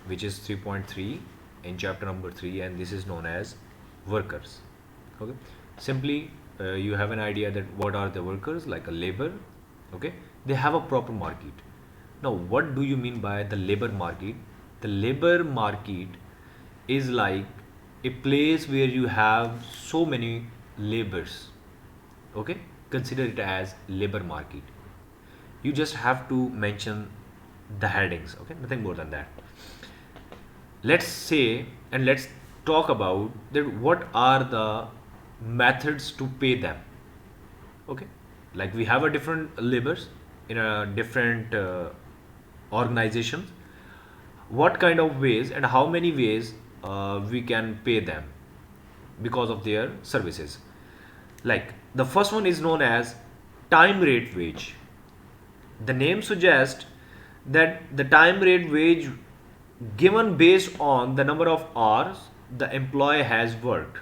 which is 3.3 in chapter number 3, and this is known as workers. Okay, simply you have an idea that what are the workers, like a labor. Okay, they have a proper market. Now what do you mean by the labor market? The labor market is like a place where you have so many labors. Okay, consider it as labor market. You just have to mention the headings. Okay, nothing more than that. Let's say, and let's talk about that what are the methods to pay them. Okay, like we have a different labors in a different organizations. What kind of ways and how many ways we can pay them because of their services? Like the first one is known as time rate wage. The name suggests that the time rate wage given based on the number of hours the employee has worked.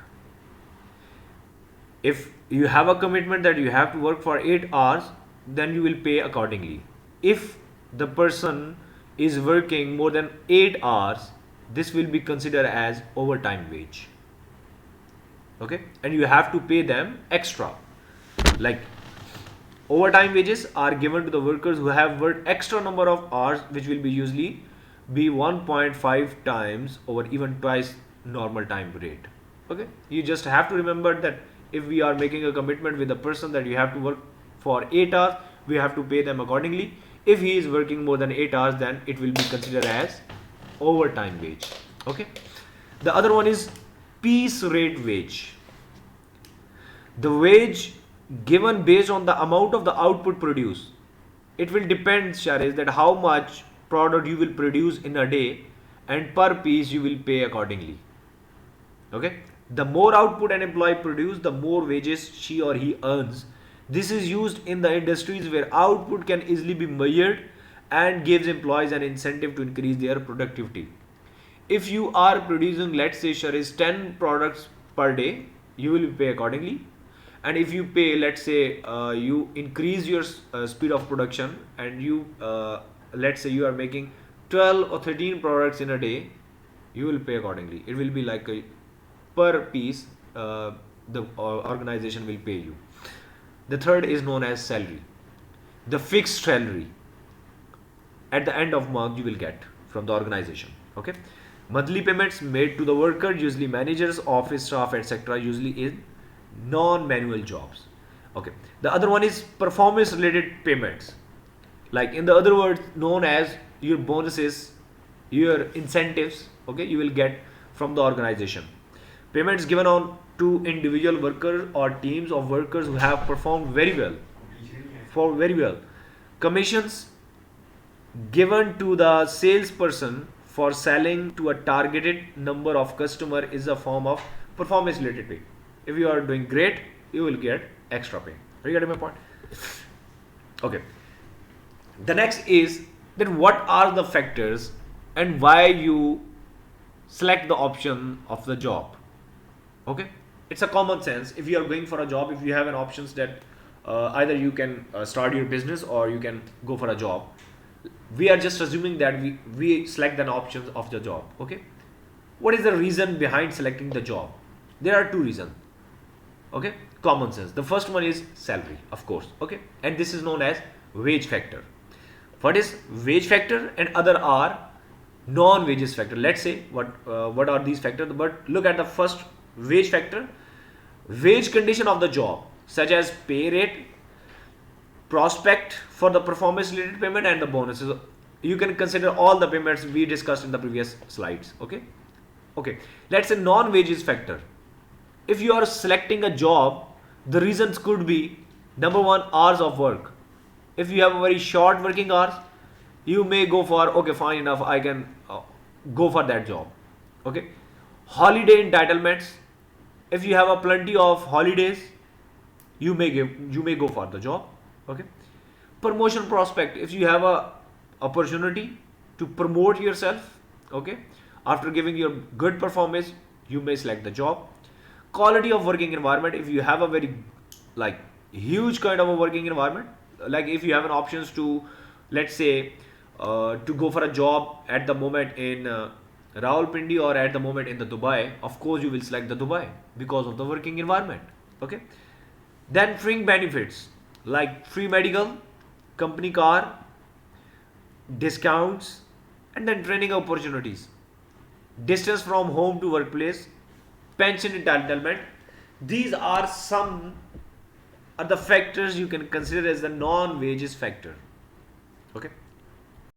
If you have a commitment that you have to work for 8 hours, then you will pay accordingly. If the person is working more than 8 hours, this will be considered as overtime wage. Okay, and you have to pay them extra. Like overtime wages are given to the workers who have worked extra number of hours, which will be usually be 1.5 times or even twice normal time rate. Okay, you just have to remember that if we are making a commitment with a person that you have to work for 8 hours, we have to pay them accordingly. If he is working more than 8 hours, then it will be considered as overtime wage. Okay, the other one is piece rate wage. The wage given based on the amount of the output produced. It will depend, Shariz, that how much product you will produce in a day, and per piece you will pay accordingly. Okay, the more output an employee produces, the more wages she or he earns. This is used in the industries where output can easily be measured and gives employees an incentive to increase their productivity. If you are producing, let's say, Shariz, 10 products per day, you will pay accordingly. And if you pay, let's say, you increase your speed of production, and you let's say you are making 12 or 13 products in a day, you will pay accordingly. It will be like a per piece the organization will pay you. The third is known as salary. The fixed salary at the end of month you will get from the organization. Okay, monthly payments made to the worker, usually managers, office staff, etc., usually in non-manual jobs. Okay, the other one is performance related payments, like in the other words known as your bonuses, your incentives. Okay, you will get from the organization. Payments given on to individual workers or teams of workers who have performed very well. Commissions given to the salesperson for selling to a targeted number of customer is a form of performance related pay. If you are doing great, you will get extra pay. Are you getting my point? Okay. The next is that what are the factors and why you select the option of the job. Okay, it's a common sense. If you are going for a job, if you have an options that either you can start your business or you can go for a job, we are just assuming that we select an option of the job. Okay, what is the reason behind selecting the job? There are two reasons. Okay, common sense. The first one is salary, of course. Okay, and this is known as wage factor. What is wage factor? And other are non-wages factor. Let's say what are these factors? But look at the first, wage factor. Wage condition of the job, such as pay rate, prospect for the performance related payment, and the bonuses. You can consider all the payments we discussed in the previous slides. Okay, let's say non-wages factor. If you are selecting a job, the reasons could be: number one, hours of work. If you have a very short working hours, you may go for, okay, fine enough, I can go for that job. Okay, holiday entitlements. If you have a plenty of holidays, you may go for the job. Okay, promotion prospect. If you have a opportunity to promote yourself, okay, after giving your good performance, you may select the job. Quality of working environment. If you have a very huge kind of a working environment, like if you have an options to, let's say, to go for a job at the moment in Rawalpindi or at the moment in the Dubai, of course you will select the Dubai because of the working environment. Okay. Then fringe benefits like free medical, company car, discounts, and then training opportunities, distance from home to workplace, pension entitlement. These are some are the factors you can consider as the non-wages factor. Okay.